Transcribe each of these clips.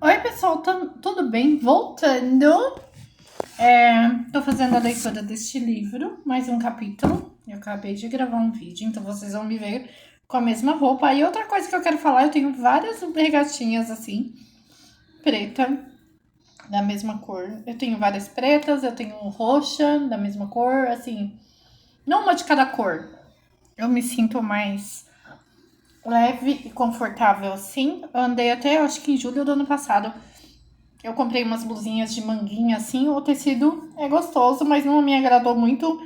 Oi, pessoal, tudo bem? Voltando, tô fazendo a leitura deste livro, mais um capítulo. Eu acabei de gravar um vídeo, então vocês vão me ver com a mesma roupa. E outra coisa que eu quero falar, eu tenho várias regatinhas assim, preta, da mesma cor. Eu tenho várias pretas, eu tenho roxa, da mesma cor, assim, não uma de cada cor. Eu me sinto mais leve e confortável assim. Eu andei até, eu acho que em julho do ano passado. Eu comprei umas blusinhas de manguinha assim, o tecido é gostoso, mas não me agradou muito.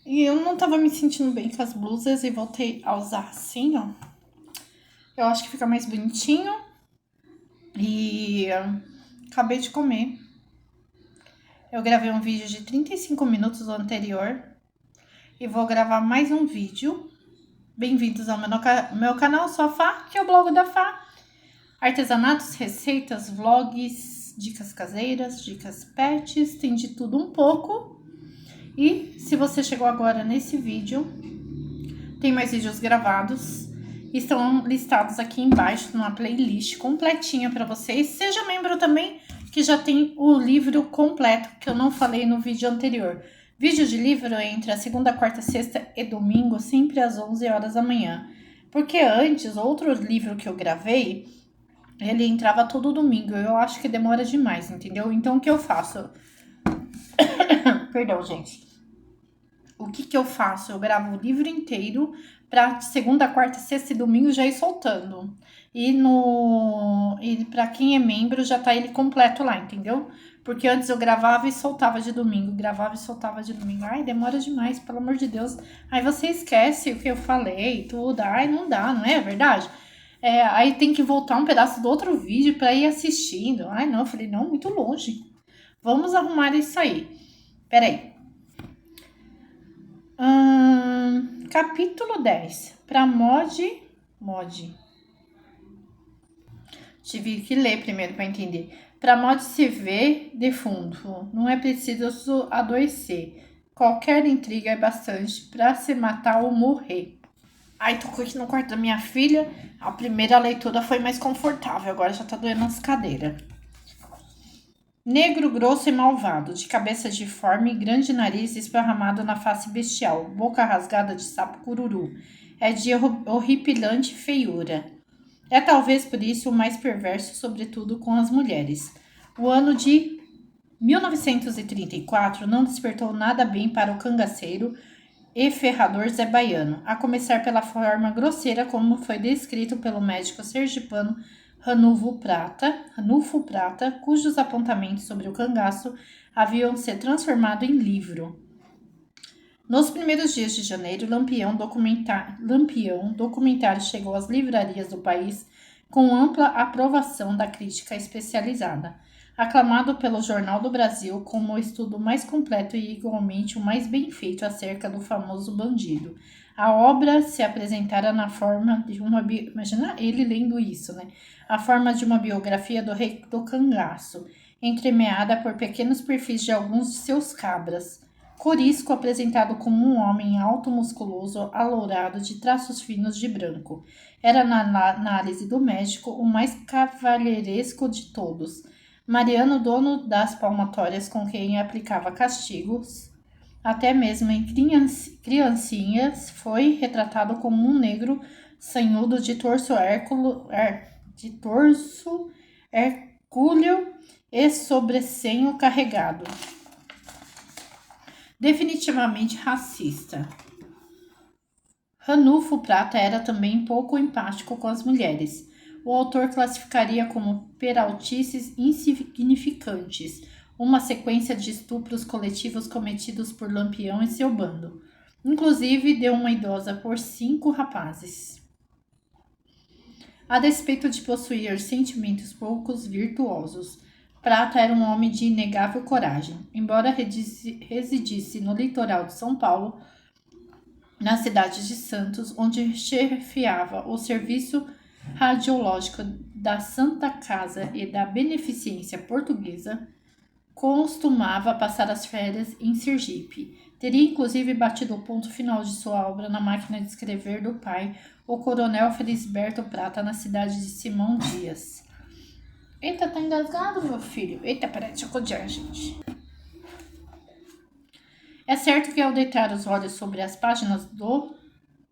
E eu não tava me sentindo bem com as blusas e voltei a usar assim, ó. Eu acho que fica mais bonitinho. E acabei de comer. Eu gravei um vídeo de 35 minutos do anterior. E vou gravar mais um vídeo. Bem-vindos ao meu canal, sou a Fá, que é o blog da Fá. Artesanatos, receitas, vlogs, dicas caseiras, dicas pets, tem de tudo um pouco. E se você chegou agora nesse vídeo, tem mais vídeos gravados. Estão listados aqui embaixo numa playlist completinha para vocês. Seja membro também, que já tem o livro completo, que eu não falei no vídeo anterior. Vídeo de livro entre a segunda, quarta, sexta e domingo, sempre às 11 horas da manhã. Porque antes, outro livro que eu gravei, ele entrava todo domingo. Eu acho que demora demais, entendeu? Então, o que eu faço? Perdão, gente. O que eu faço? Eu gravo o livro inteiro para segunda, quarta, sexta e domingo já ir soltando. E para quem é membro já tá ele completo lá, entendeu? Porque antes eu gravava e soltava de domingo, gravava e soltava de domingo. Ai, demora demais, pelo amor de Deus. Aí você esquece o que eu falei, tudo. Ai, não dá, não é verdade? Aí tem que voltar um pedaço do outro vídeo para ir assistindo. Ai, não, eu falei, não, muito longe. Vamos arrumar isso aí. Peraí. Capítulo 10. Para mod. Tive que ler primeiro para entender. Para mod se ver de fundo. Não é preciso adoecer. Qualquer intriga é bastante para se matar ou morrer. Ai, tô aqui no quarto da minha filha. A primeira leitura foi mais confortável. Agora já tá doendo as cadeiras. Negro, grosso e malvado, de cabeça deforme, grande nariz esparramado na face bestial, boca rasgada de sapo cururu. É de horripilante feiura. É talvez por isso o mais perverso, sobretudo com as mulheres. O ano de 1934 não despertou nada bem para o cangaceiro e ferrador Zé Baiano, a começar pela forma grosseira como foi descrito pelo médico sergipano Ranulfo Prata, cujos apontamentos sobre o cangaço haviam se transformado em livro. Nos primeiros dias de janeiro, Lampião documentário chegou às livrarias do país com ampla aprovação da crítica especializada, aclamado pelo Jornal do Brasil como o estudo mais completo e igualmente o mais bem feito acerca do famoso bandido. A obra se apresentara na forma de uma... Imagina ele lendo isso, né? A forma de uma biografia do rei do cangaço, entremeada por pequenos perfis de alguns de seus cabras. Corisco apresentado como um homem alto, musculoso, alourado, de traços finos de branco. Era, na análise do médico, o mais cavalheiresco de todos. Mariano, dono das palmatórias com quem aplicava castigos, até mesmo em criancinhas, foi retratado como um negro sanhudo de torso hercúleo e sobressenho carregado. Definitivamente racista. Ranulfo Prata era também pouco empático com as mulheres. O autor classificaria como peraltices insignificantes uma sequência de estupros coletivos cometidos por Lampião e seu bando. Inclusive, deu uma idosa por 5 rapazes. A despeito de possuir sentimentos poucos virtuosos, Prata era um homem de inegável coragem. Embora residisse no litoral de São Paulo, na cidade de Santos, onde chefiava o serviço radiológico da Santa Casa e da Beneficência Portuguesa, costumava passar as férias em Sergipe. Teria inclusive batido o ponto final de sua obra na máquina de escrever do pai, o coronel Felisberto Prata, na cidade de Simão Dias. Eita, tá engasgado, meu filho. Eita, peraí, deixa eu codear, gente. É certo que ao deitar os olhos sobre as páginas do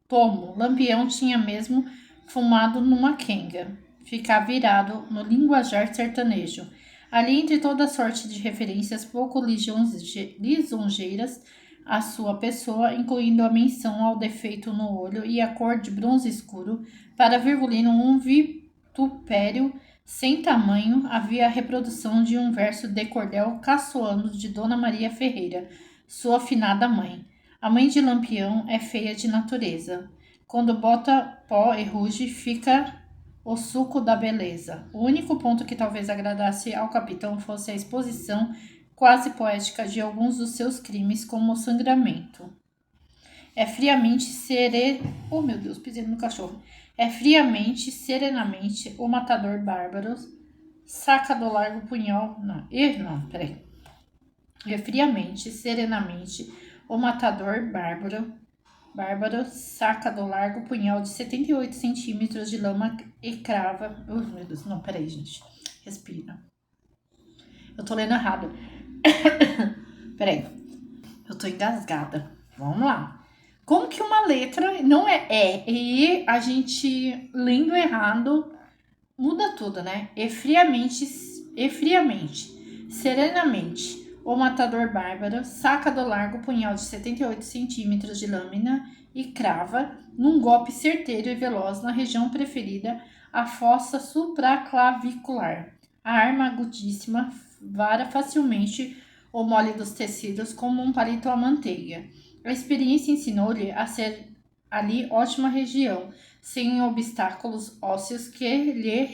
tomo, Lampião tinha mesmo fumado numa quenga. Ficar virado no linguajar sertanejo. Ali, entre toda sorte de referências pouco lisonjeiras à sua pessoa, incluindo a menção ao defeito no olho e a cor de bronze escuro, para Virgulino um vitupério sem tamanho, havia a reprodução de um verso de cordel caçoando de Dona Maria Ferreira, sua finada mãe. A mãe de Lampião é feia de natureza. Quando bota pó e ruge, fica o suco da beleza. O único ponto que talvez agradasse ao capitão fosse a exposição quase poética de alguns dos seus crimes, como o sangramento. É friamente Oh, meu Deus, pisei no cachorro. É friamente, serenamente, o matador bárbaro saca do largo punhal... Não, peraí. É friamente, serenamente, o matador bárbaro saca do largo punhal de 78 centímetros de lama e crava... meu Deus, não, peraí, gente. Respira. Eu tô lendo errado. Peraí. Eu tô engasgada. Vamos lá. Como que uma letra não é e a gente lendo errado muda tudo, né? E friamente, serenamente, o matador bárbaro saca do largo punhal de 78 centímetros de lâmina e crava, num golpe certeiro e veloz na região preferida, a fossa supraclavicular. A arma agudíssima vara facilmente o mole dos tecidos como um palito à manteiga. A experiência ensinou-lhe a ser ali ótima região, sem obstáculos ósseos que lhe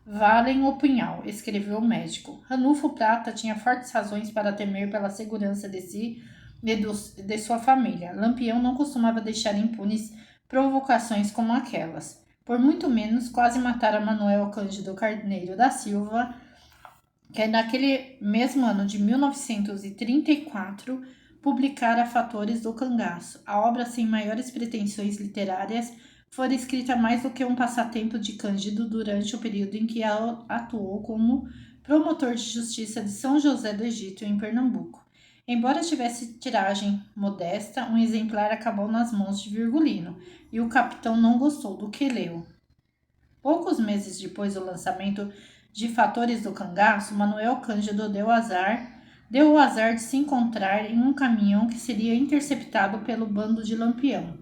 resvalem o punhal, escreveu o médico. Ranulfo Prata tinha fortes razões para temer pela segurança de si e de sua família. Lampião não costumava deixar impunes provocações como aquelas. Por muito menos, quase matara Manuel Cândido Carneiro da Silva, que naquele mesmo ano de 1934 publicara Fatores do Cangaço. A obra, sem maiores pretensões literárias, fora escrita mais do que um passatempo de Cândido durante o período em que atuou como promotor de justiça de São José do Egito, em Pernambuco. Embora tivesse tiragem modesta, um exemplar acabou nas mãos de Virgulino, e o capitão não gostou do que leu. Poucos meses depois do lançamento de Fatores do Cangaço, Manuel Cândido deu o azar de se encontrar em um caminhão que seria interceptado pelo bando de Lampião.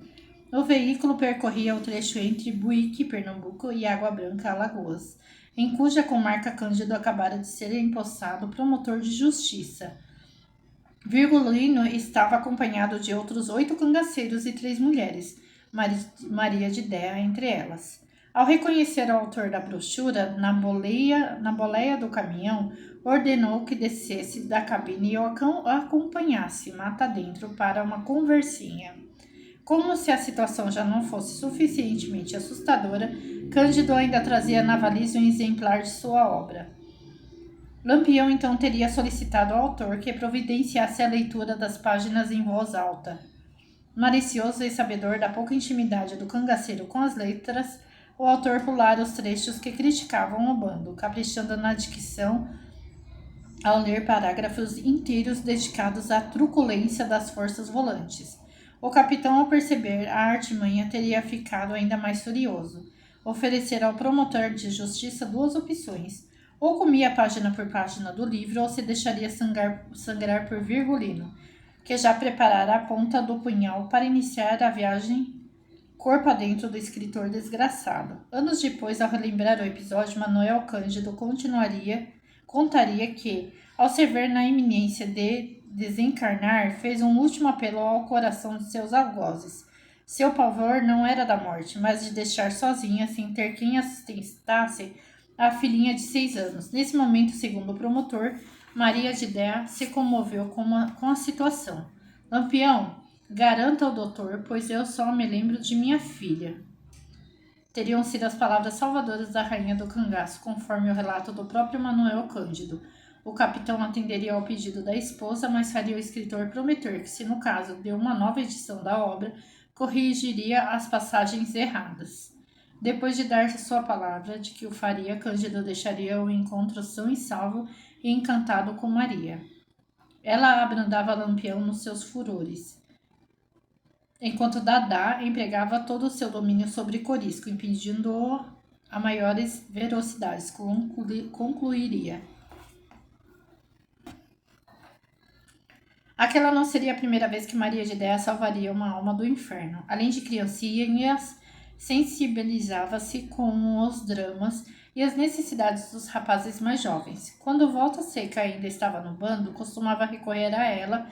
O veículo percorria o trecho entre Buíque, Pernambuco, e Água Branca, Alagoas, em cuja comarca Cândido acabara de ser empossado promotor de justiça. Virgulino estava acompanhado de outros 8 cangaceiros e 3 mulheres, Maria de Déa entre elas. Ao reconhecer o autor da brochura, na boleia do caminhão, ordenou que descesse da cabine e o acompanhasse mata dentro para uma conversinha. Como se a situação já não fosse suficientemente assustadora, Cândido ainda trazia na valise um exemplar de sua obra. Lampião então teria solicitado ao autor que providenciasse a leitura das páginas em voz alta. Malicioso e sabedor da pouca intimidade do cangaceiro com as letras, o autor pulara os trechos que criticavam o bando, caprichando na dicção ao ler parágrafos inteiros dedicados à truculência das forças volantes. O capitão, ao perceber a artimanha, teria ficado ainda mais furioso. Oferecer ao promotor de justiça 2 opções: ou comia página por página do livro, ou se deixaria sangrar por Virgulino, que já preparara a ponta do punhal para iniciar a viagem corpo adentro do escritor desgraçado. Anos depois, ao relembrar o episódio, Manuel Cândido contaria que, ao se ver na iminência de desencarnar, fez um último apelo ao coração de seus algozes. Seu pavor não era da morte, mas de deixar sozinha, sem ter quem assistentasse, a filhinha de 6 anos. Nesse momento, segundo o promotor, Maria de Déa se comoveu com a situação. Lampião, garanta ao doutor, pois eu só me lembro de minha filha. Teriam sido as palavras salvadoras da rainha do cangaço, conforme o relato do próprio Manuel Cândido. O capitão atenderia ao pedido da esposa, mas faria o escritor prometer que, se no caso de uma nova edição da obra, corrigiria as passagens erradas. Depois de dar sua palavra de que o faria, Cândido deixaria o encontro são e salvo e encantado com Maria. Ela abrandava Lampião nos seus furores, enquanto Dadá empregava todo o seu domínio sobre Corisco, impedindo-o a maiores velocidades. Concluiria. Aquela não seria a primeira vez que Maria de Déa salvaria uma alma do inferno. Além de criancinhas, sensibilizava-se com os dramas e as necessidades dos rapazes mais jovens. Quando Volta Seca ainda estava no bando, costumava recorrer a ela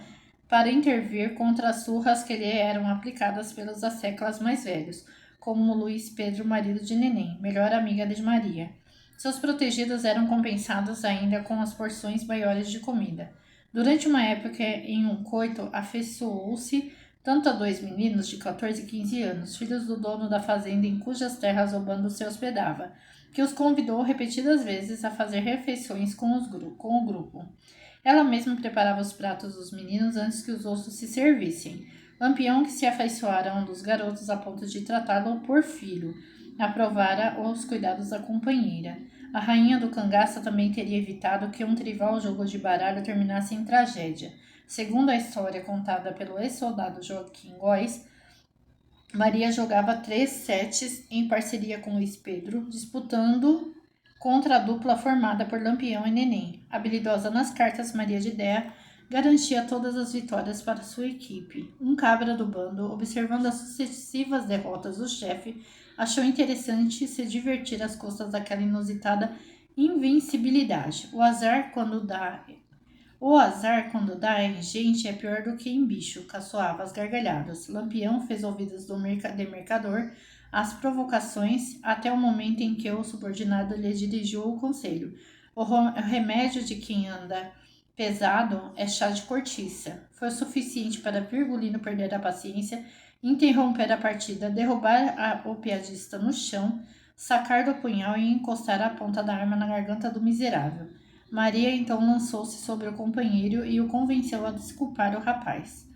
para intervir contra as surras que lhe eram aplicadas pelos asseclas mais velhos, como Luís Pedro, marido de Neném, melhor amiga de Maria. Seus protegidos eram compensados ainda com as porções maiores de comida. Durante uma época, em um coito, afeiçoou-se tanto a 2 meninos de 14 e 15 anos, filhos do dono da fazenda em cujas terras o bando se hospedava, que os convidou repetidas vezes a fazer refeições com o grupo. Ela mesma preparava os pratos dos meninos antes que os outros se servissem. Lampião, que se afeiçoara a um dos garotos a ponto de tratá-lo por filho, aprovara os cuidados da companheira. A rainha do cangaço também teria evitado que um trivial jogo de baralho terminasse em tragédia. Segundo a história contada pelo ex-soldado Joaquim Góes, Maria jogava 3 setes em parceria com Luís Pedro, disputando contra a dupla formada por Lampião e Neném. Habilidosa nas cartas, Maria de Déa garantia todas as vitórias para sua equipe. Um cabra do bando, observando as sucessivas derrotas do chefe, achou interessante se divertir às custas daquela inusitada invencibilidade. O azar, quando dá em gente, é pior do que em bicho, caçoava as gargalhadas. Lampião fez ouvidos do demercador às provocações até o momento em que o subordinado lhe dirigiu o conselho. O remédio de quem anda pesado é chá de cortiça. Foi suficiente para Virgulino perder a paciência, interromper a partida, derrubar o piadista no chão, sacar do punhal e encostar a ponta da arma na garganta do miserável. Maria então lançou-se sobre o companheiro e o convenceu a desculpar o rapaz.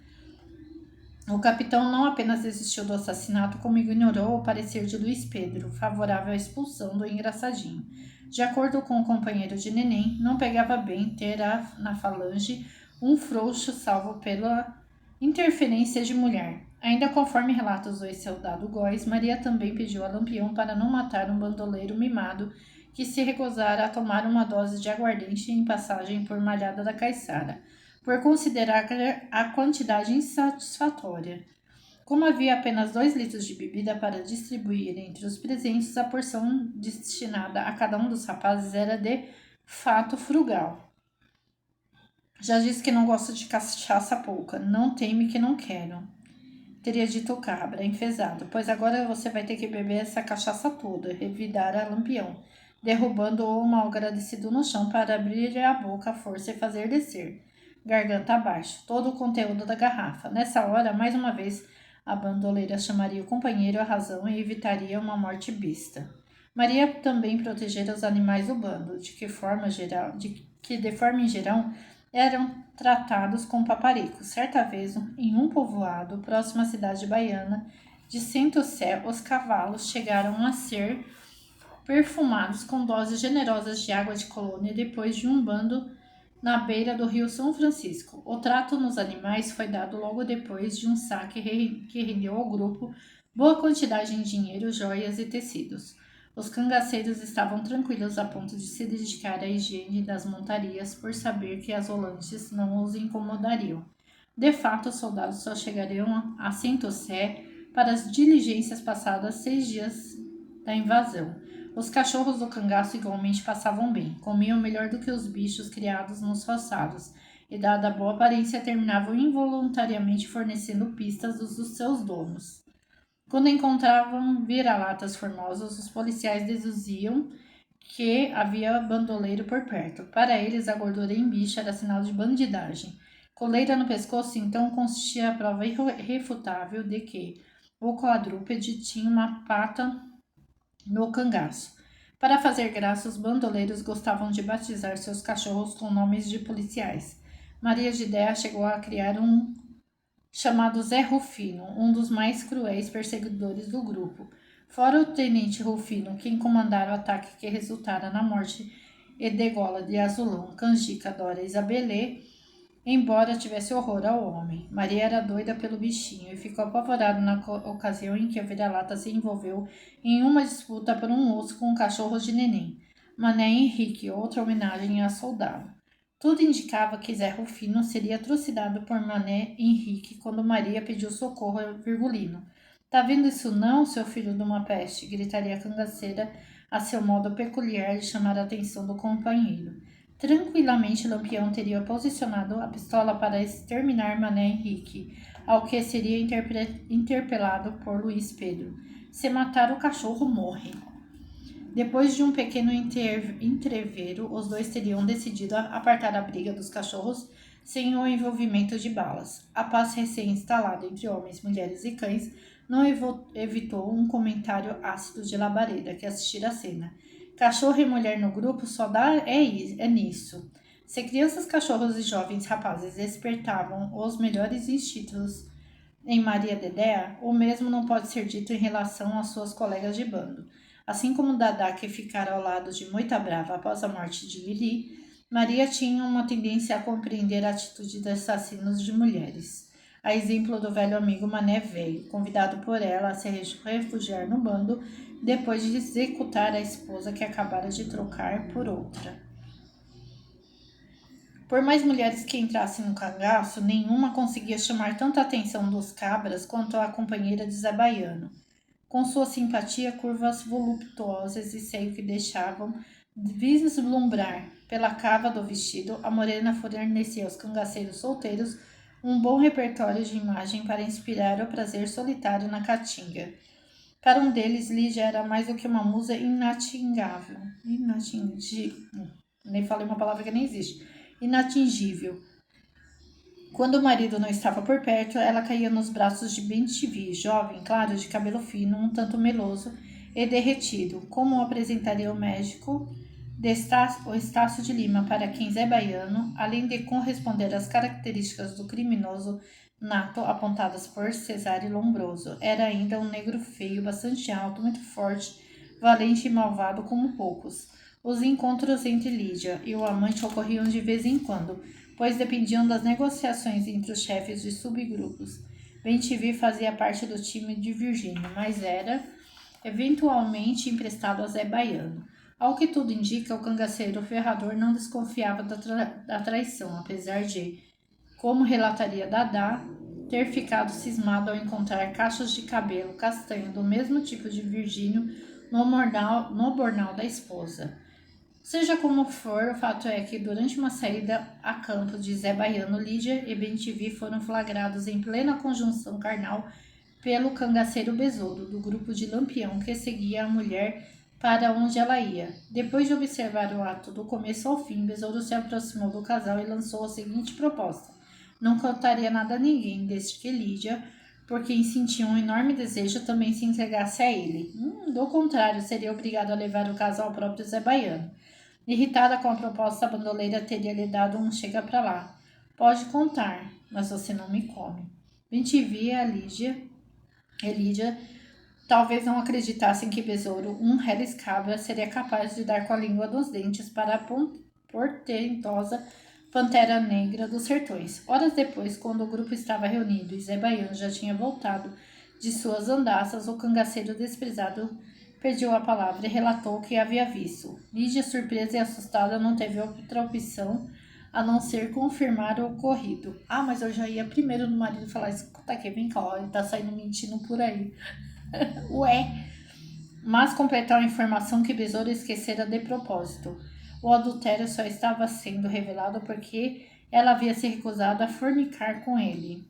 O capitão não apenas desistiu do assassinato, como ignorou o parecer de Luís Pedro, favorável à expulsão do engraçadinho. De acordo com o companheiro de Neném, não pegava bem ter na falange um frouxo salvo pela interferência de mulher. Ainda conforme relatos do ex-soldado Góes, Maria também pediu a Lampião para não matar um bandoleiro mimado que se recusara a tomar uma dose de aguardente em passagem por Malhada da Caiçara, por considerar a quantidade insatisfatória. Como havia apenas 2 litros de bebida para distribuir entre os presentes, a porção destinada a cada um dos rapazes era de fato frugal. Já disse que não gosto de cachaça pouca, não teme que não quero, teria dito o cabra, enfesado, pois agora você vai ter que beber essa cachaça toda, revidara Lampião, derrubando-o mal agradecido no chão para abrir a boca à força e fazer descer, garganta abaixo, todo o conteúdo da garrafa. Nessa hora, mais uma vez, a bandoleira chamaria o companheiro à razão e evitaria uma morte besta. Maria também protegera os animais do bando, de que de forma em geral eram tratados com paparicos. Certa vez, em um povoado próximo à cidade baiana de Centro-Sé, os cavalos chegaram a ser perfumados com doses generosas de água de colônia depois de um bando na beira do rio São Francisco. O trato nos animais foi dado logo depois de um saque que rendeu ao grupo boa quantidade em dinheiro, joias e tecidos. Os cangaceiros estavam tranquilos a ponto de se dedicar à higiene das montarias por saber que as volantes não os incomodariam. De fato, os soldados só chegariam a Centro-Sé para as diligências passadas 6 dias da invasão. Os cachorros do cangaço igualmente passavam bem, comiam melhor do que os bichos criados nos roçados, e dada a boa aparência terminavam involuntariamente fornecendo pistas dos seus donos. Quando encontravam vira-latas formosos, os policiais deduziam que havia bandoleiro por perto. Para eles, a gordura em bicho era sinal de bandidagem. Coleira no pescoço, então, consistia a prova irrefutável de que o quadrúpede tinha uma pata no cangaço. Para fazer graça, os bandoleiros gostavam de batizar seus cachorros com nomes de policiais. Maria de Déa chegou a criar um chamado Zé Rufino, um dos mais cruéis perseguidores do grupo. Fora o tenente Rufino, quem comandara o ataque que resultara na morte e degola de Azulão, Canjica, Dora e Isabelê, embora tivesse horror ao homem. Maria era doida pelo bichinho e ficou apavorada na ocasião em que a vira-lata se envolveu em uma disputa por um osso com um cachorro de neném. Mané Henrique, outra homenagem a soldado. Tudo indicava que Zé Rufino seria trucidado por Mané Henrique quando Maria pediu socorro a Virgulino. Tá vendo isso não, seu filho de uma peste? Gritaria a cangaceira a seu modo peculiar de chamar a atenção do companheiro. Tranquilamente, Lampião teria posicionado a pistola para exterminar Mané Henrique, ao que seria interpelado por Luiz Pedro. Se matar o cachorro, morre. Depois de um pequeno entrevero, os dois teriam decidido apartar a briga dos cachorros sem o envolvimento de balas. A paz recém-instalada entre homens, mulheres e cães não evitou um comentário ácido de Labareda, que assistira a cena. Cachorro e mulher no grupo só dá é nisso. Se crianças, cachorros e jovens rapazes despertavam os melhores instintos em Maria Dedéa, o mesmo não pode ser dito em relação às suas colegas de bando. Assim como Dadá, que ficara ao lado de Moita Brava após a morte de Lili, Maria tinha uma tendência a compreender a atitude de assassinos de mulheres. A exemplo do velho amigo Mané Velho, convidado por ela a se refugiar no bando depois de executar a esposa que acabara de trocar por outra. Por mais mulheres que entrassem no cangaço, nenhuma conseguia chamar tanta atenção dos cabras quanto a companheira de Zé Baiano. Com sua simpatia, curvas voluptuosas e seio que deixavam vislumbrar pela cava do vestido, a morena fornecia aos cangaceiros solteiros um bom repertório de imagem para inspirar o prazer solitário na caatinga. Para um deles, Lígia era mais do que uma musa inatingível. Nem falei uma palavra que nem existe. Inatingível. Quando o marido não estava por perto, ela caía nos braços de Bentivi, jovem, claro, de cabelo fino, um tanto meloso e derretido, como o apresentaria o médico o Estácio de Lima, para quem Zé Baiano, além de corresponder às características do criminoso nato apontadas por Cesário Lombroso, era ainda um negro feio, bastante alto, muito forte, valente e malvado como poucos. Os encontros entre Lídia e o amante ocorriam de vez em quando, pois dependiam das negociações entre os chefes de subgrupos. Bentivi fazia parte do time de Virgínia, mas era eventualmente emprestado a Zé Baiano. Ao que tudo indica, o cangaceiro ferrador não desconfiava da traição, apesar de, como relataria Dadá, ter ficado cismado ao encontrar cachos de cabelo castanho do mesmo tipo de Virgínio no bornal da esposa. Seja como for, o fato é que durante uma saída a campo de Zé Baiano, Lídia e Bentivi foram flagrados em plena conjunção carnal pelo cangaceiro Besouro, do grupo de Lampião, que seguia a mulher para onde ela ia. Depois de observar o ato do começo ao fim, Besouro se aproximou do casal e lançou a seguinte proposta: não contaria nada a ninguém, desde que Lídia, por quem sentia um enorme desejo, também se entregasse a ele. Do contrário, seria obrigado a levar o caso ao próprio Zé Baiano. Irritada com a proposta, a bandoleira teria lhe dado um chega pra lá. Pode contar, mas você não me come. Bentivi e Lídia talvez não acreditassem que Besouro, um reles cabra, seria capaz de dar com a língua dos dentes para a portentosa pantera negra dos sertões. Horas depois, quando o grupo estava reunido e Zé Baiano já tinha voltado de suas andanças, o cangaceiro desprezado pediu a palavra e relatou o que havia visto. Lídia, surpresa e assustada, não teve outra opção a não ser confirmar o ocorrido. Ah, mas eu já ia primeiro no marido falar: escuta aqui, vem cá, ó, ele tá saindo mentindo por aí. Ué! Mas completou a informação que Besouro esquecera de propósito. O adultério só estava sendo revelado porque ela havia se recusado a fornicar com ele.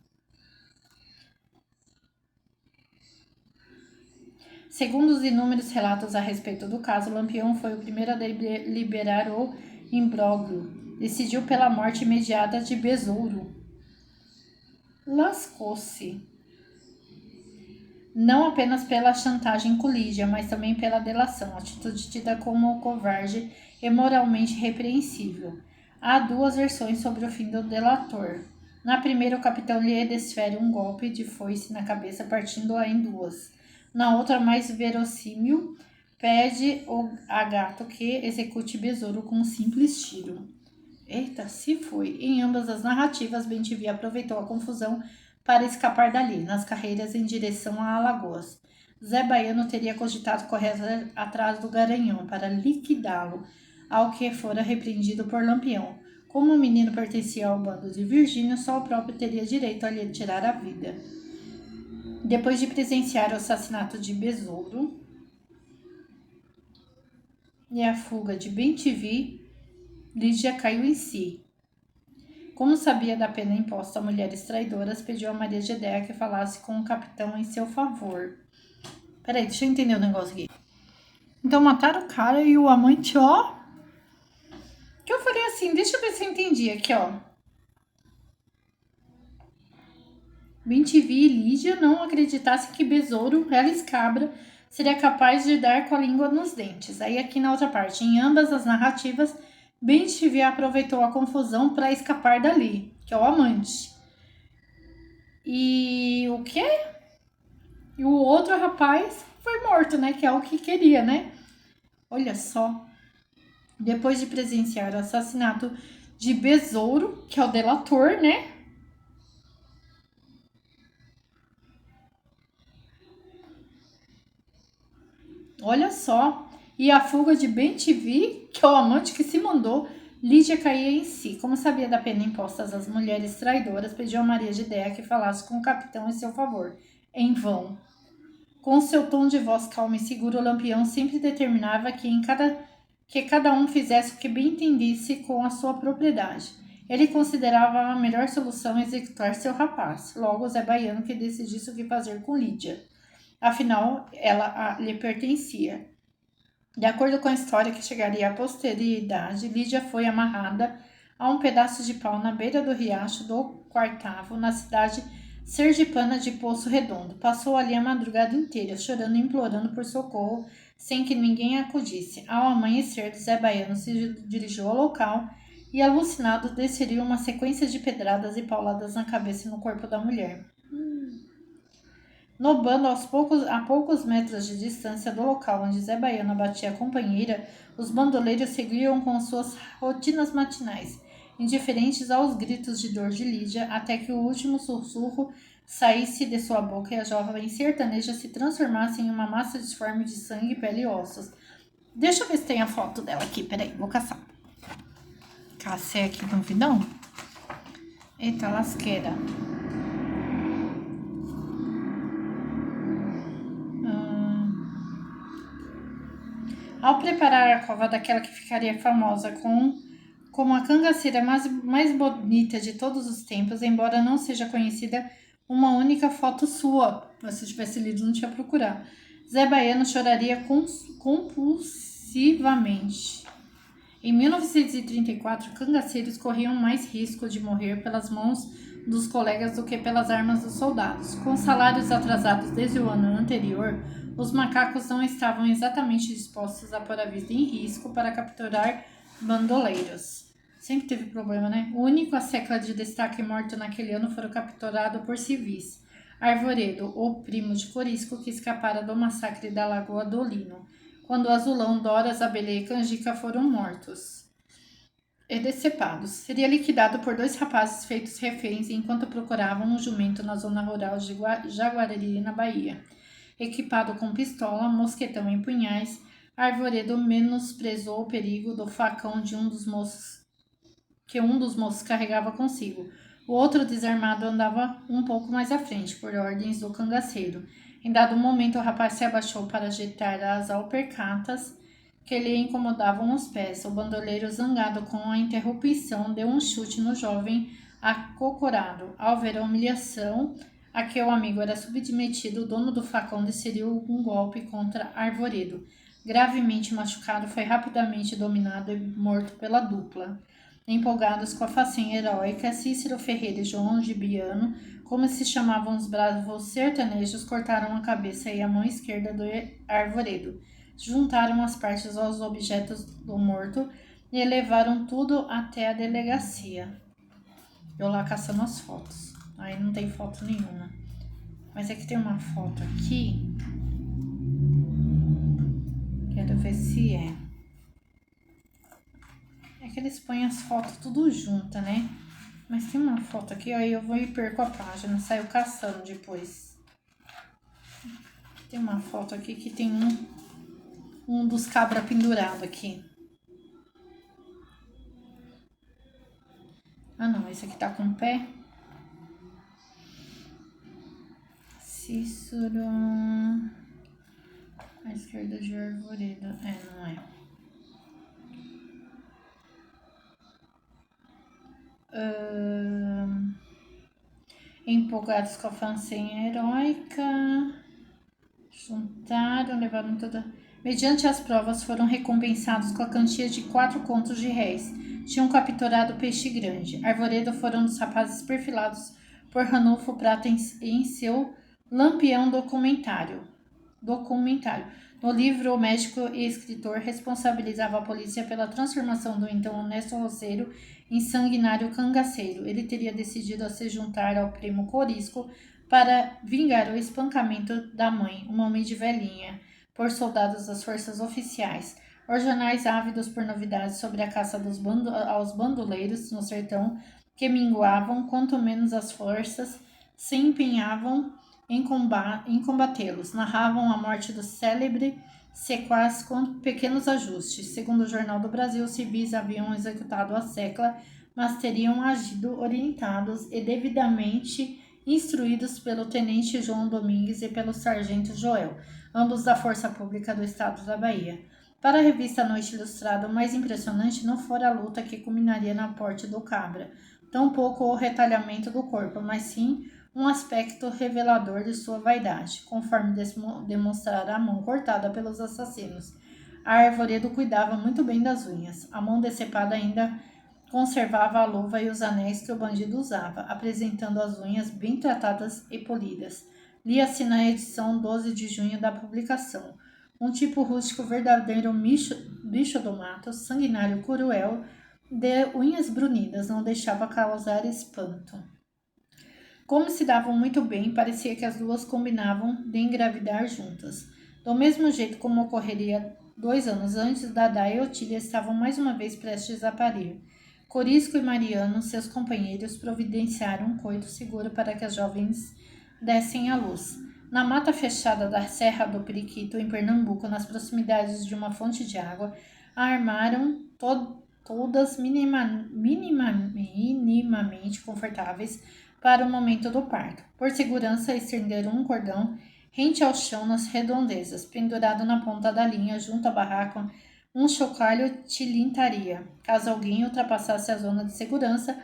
Segundo os inúmeros relatos a respeito do caso, Lampião foi o primeiro a liberar o imbróglio. Decidiu pela morte imediata de Besouro. Lascou-se. Não apenas pela chantagem com Lídia, mas também pela delação, atitude tida como covarde e moralmente repreensível. Há duas versões sobre o fim do delator. Na primeira, o capitão lhe desfere um golpe de foice na cabeça, partindo-a em duas. Na outra, mais verossímil, pede a gato que execute besouro com um simples tiro. Eita, se foi. Em ambas as narrativas, Bem-te-vi aproveitou a confusão para escapar dali, nas carreiras em direção a Alagoas. Zé Baiano teria cogitado correr atrás do Garanhão para liquidá-lo, ao que fora repreendido por Lampião. Como o menino pertencia ao bando de Virgínio, só o próprio teria direito a lhe tirar a vida. Depois de presenciar o assassinato de Besouro e a fuga de Bem-te-vi, Lídia caiu em si. Como sabia da pena imposta a mulheres traidoras, pediu a Maria de Edéia que falasse com o capitão em seu favor. Peraí, deixa eu entender o negócio aqui. Então mataram o cara e o amante, ó. Que eu falei assim, deixa eu ver se eu entendi aqui, ó. Bem-te-vi e Lídia não acreditasse que Besouro, ela escabra, seria capaz de dar com a língua nos dentes. Aí aqui na outra parte, em ambas as narrativas, Bem-te-vi aproveitou a confusão para escapar dali, que é o amante. E o quê? E o outro rapaz foi morto, né? Que é o que queria, né? Olha só. Depois de presenciar o assassinato de Besouro, que é o delator, né? Olha só. E a fuga de Bem-te-vi, que é o amante que se mandou, Lídia caía em si. Como sabia da pena imposta às mulheres traidoras, pediu a Maria de Déia que falasse com o capitão em seu favor. Em vão. Com seu tom de voz calmo e seguro, o Lampião sempre determinava que cada um fizesse o que bem entendesse com a sua propriedade. Ele considerava a melhor solução executar seu rapaz. Logo, Zé Baiano que decidisse o que fazer com Lídia. Afinal, ela lhe pertencia. De acordo com a história que chegaria à posteridade, Lídia foi amarrada a um pedaço de pau na beira do riacho do Quartavo, na cidade sergipana de Poço Redondo. Passou ali a madrugada inteira, chorando e implorando por socorro, sem que ninguém acudisse. Ao amanhecer, Zé Baiano se dirigiu ao local e, alucinado, desferiu uma sequência de pedradas e pauladas na cabeça e no corpo da mulher. No bando, a poucos metros de distância do local onde Zé Baiano abatia a companheira, os bandoleiros seguiam com suas rotinas matinais, indiferentes aos gritos de dor de Lídia, até que o último sussurro saísse de sua boca e a jovem sertaneja se transformasse em uma massa disforme de sangue, pele e ossos. Deixa eu ver se tem a foto dela aqui, peraí, vou caçar. Cacei aqui no vidão. Eita, lasqueira. Ao preparar a cova daquela que ficaria famosa como a cangaceira mais bonita de todos os tempos, embora não seja conhecida uma única foto sua, se eu tivesse lido não tinha procurar, Zé Baiano choraria compulsivamente. Em 1934, cangaceiros corriam mais risco de morrer pelas mãos dos colegas do que pelas armas dos soldados. Com salários atrasados desde o ano anterior, os macacos não estavam exatamente dispostos a pôr a vida em risco para capturar bandoleiros. Sempre teve problema, né? O único secla de destaque morto naquele ano foi capturado por civis. Arvoredo, o primo de Corisco, que escapara do massacre da Lagoa do Lino, quando Azulão, Doras, Abelê e Canjica foram mortos e decepados. Seria liquidado por 2 rapazes feitos reféns enquanto procuravam um jumento na zona rural de Jaguariri, na Bahia. Equipado com pistola, mosquetão e punhais, Arvoredo menosprezou o perigo do facão de um dos moços carregava consigo. O outro desarmado andava um pouco mais à frente, por ordens do cangaceiro. Em dado momento, o rapaz se abaixou para ajeitar as alpercatas que lhe incomodavam os pés. O bandoleiro, zangado com a interrupção, deu um chute no jovem acocorado. Ao ver a humilhação a que o amigo era submetido, o dono do facão desferiu um golpe contra Arvoredo. Gravemente machucado, foi rapidamente dominado e morto pela dupla. Empolgados com a façanha heróica, Cícero Ferreira e João Gibiano, como se chamavam os bravos sertanejos, cortaram a cabeça e a mão esquerda do Arvoredo. Juntaram as partes aos objetos do morto e levaram tudo até a delegacia. Eu lá caçando as fotos. Aí não tem foto nenhuma. Mas é que tem uma foto aqui eu ver se é. É que eles põem as fotos tudo junto, né? Mas tem uma foto aqui, aí eu vou e perco a página, saio caçando depois. Tem uma foto aqui que tem um dos cabra pendurado aqui. Ah não, esse aqui tá com o pé. Cícero... À esquerda de Arvoredo. Não é. Empolgados com a fancinha heróica. Juntaram, levaram toda... Mediante as provas, foram recompensados com a quantia de 4 contos de réis. Tinham capturado peixe grande. Arvoredo foram dos rapazes perfilados por Ranulfo Prata em seu Lampião documentário. No livro, o médico e escritor responsabilizava a polícia pela transformação do então honesto roceiro em sanguinário cangaceiro. Ele teria decidido a se juntar ao primo Corisco para vingar o espancamento da mãe, uma humilde velhinha, por soldados das forças oficiais. Os jornais, ávidos por novidades sobre a caça aos bandoleiros no sertão, que minguavam quanto menos as forças se empenhavam em combatê-los. Narravam a morte do célebre sequaz com pequenos ajustes. Segundo o Jornal do Brasil, os civis haviam executado a secla, mas teriam agido orientados e devidamente instruídos pelo tenente João Domingues e pelo sargento Joel, ambos da Força Pública do Estado da Bahia. Para a revista Noite Ilustrada, o mais impressionante não fora a luta que culminaria na morte do cabra, tampouco o retalhamento do corpo, mas sim um aspecto revelador de sua vaidade, conforme demonstrara a mão cortada pelos assassinos. A Arvoredo cuidava muito bem das unhas. A mão decepada ainda conservava a luva e os anéis que o bandido usava, apresentando as unhas bem tratadas e polidas. Lia-se na edição 12 de junho da publicação. Um tipo rústico, verdadeiro bicho do mato, sanguinário, cruel, de unhas brunidas, não deixava causar espanto. Como se davam muito bem, parecia que as duas combinavam de engravidar juntas. Do mesmo jeito como ocorreria 2 anos antes, Dadá e Otília estavam mais uma vez prestes a parir. Corisco e Mariano, seus companheiros, providenciaram um coito seguro para que as jovens dessem à luz. Na mata fechada da Serra do Periquito, em Pernambuco, nas proximidades de uma fonte de água, armaram todas minimamente confortáveis para o momento do parto. Por segurança, estenderam um cordão rente ao chão nas redondezas, pendurado na ponta da linha, junto à barraca, um chocalho tilintaria, caso alguém ultrapassasse a zona de segurança,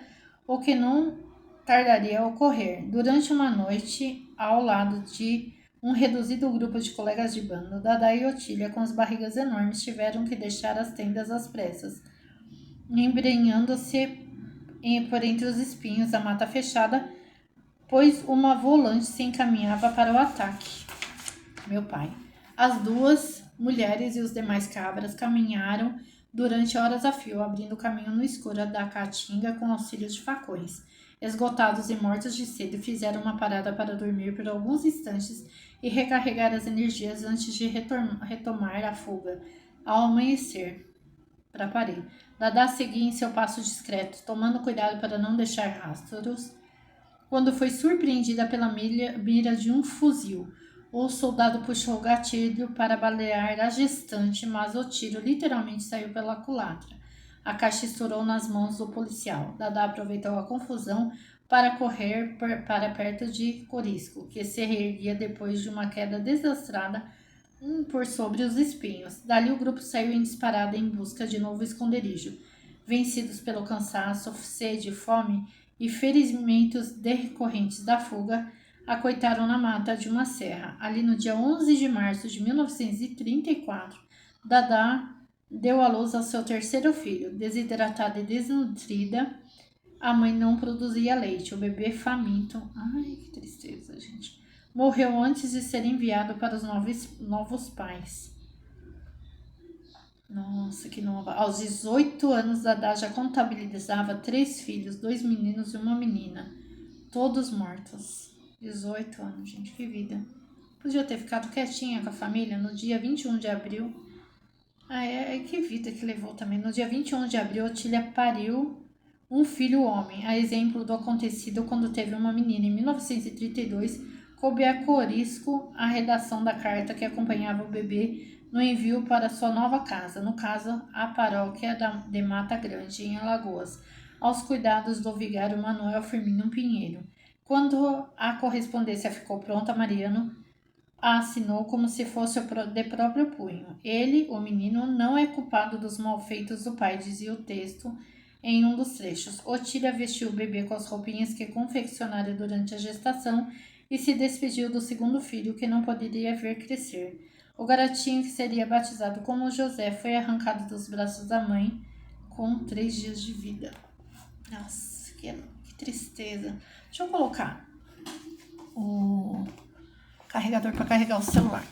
o que não tardaria a ocorrer. Durante uma noite, ao lado de um reduzido grupo de colegas de bando, Dadá e Otília, com as barrigas enormes, tiveram que deixar as tendas às pressas, embrenhando-se por entre os espinhos da mata fechada, pois uma volante se encaminhava para o ataque. Meu pai. As duas mulheres e os demais cabras caminharam durante horas a fio, abrindo caminho no escuro da caatinga com auxílio de facões. Esgotados e mortos de sede, fizeram uma parada para dormir por alguns instantes e recarregar as energias antes de retomar a fuga. Ao amanhecer, para Paris, Dadá seguia em seu passo discreto, tomando cuidado para não deixar rastros, quando foi surpreendida pela mira de um fuzil. O soldado puxou o gatilho para balear a gestante, mas o tiro literalmente saiu pela culatra. A caixa estourou nas mãos do policial. Dadá aproveitou a confusão para correr para perto de Corisco, que se reerguia depois de uma queda desastrada por sobre os espinhos. Dali o grupo saiu em disparada em busca de novo esconderijo. Vencidos pelo cansaço, sede, fome e ferimentos decorrentes da fuga, acoitaram na mata de uma serra. Ali no dia 11 de março de 1934, Dadá deu à luz ao seu terceiro filho. Desidratada e desnutrida, a mãe não produzia leite. O bebê faminto... Ai, que tristeza, gente. Morreu antes de ser enviado para os novos pais. Nossa, que nova. Aos 18 anos, Dadá já contabilizava 3 filhos, 2 meninos e uma menina. Todos mortos. 18 anos, gente, que vida. Podia ter ficado quietinha com a família. No dia 21 de abril, Que vida que levou também. No dia 21 de abril, Otília pariu um filho homem, a exemplo do acontecido quando teve uma menina. Em 1932, coube a Corisco a redação da carta que acompanhava o bebê no envio para sua nova casa, no caso, a paróquia de Mata Grande, em Alagoas, aos cuidados do vigário Manuel Firmino Pinheiro. Quando a correspondência ficou pronta, Mariano a assinou como se fosse de próprio punho. Ele, o menino, não é culpado dos malfeitos do pai, dizia o texto em um dos trechos. Otília vestiu o bebê com as roupinhas que confeccionara durante a gestação e se despediu do segundo filho, que não poderia ver crescer. O garotinho, que seria batizado como José, foi arrancado dos braços da mãe com 3 dias de vida. Nossa, que tristeza. Deixa eu colocar o carregador para carregar o celular.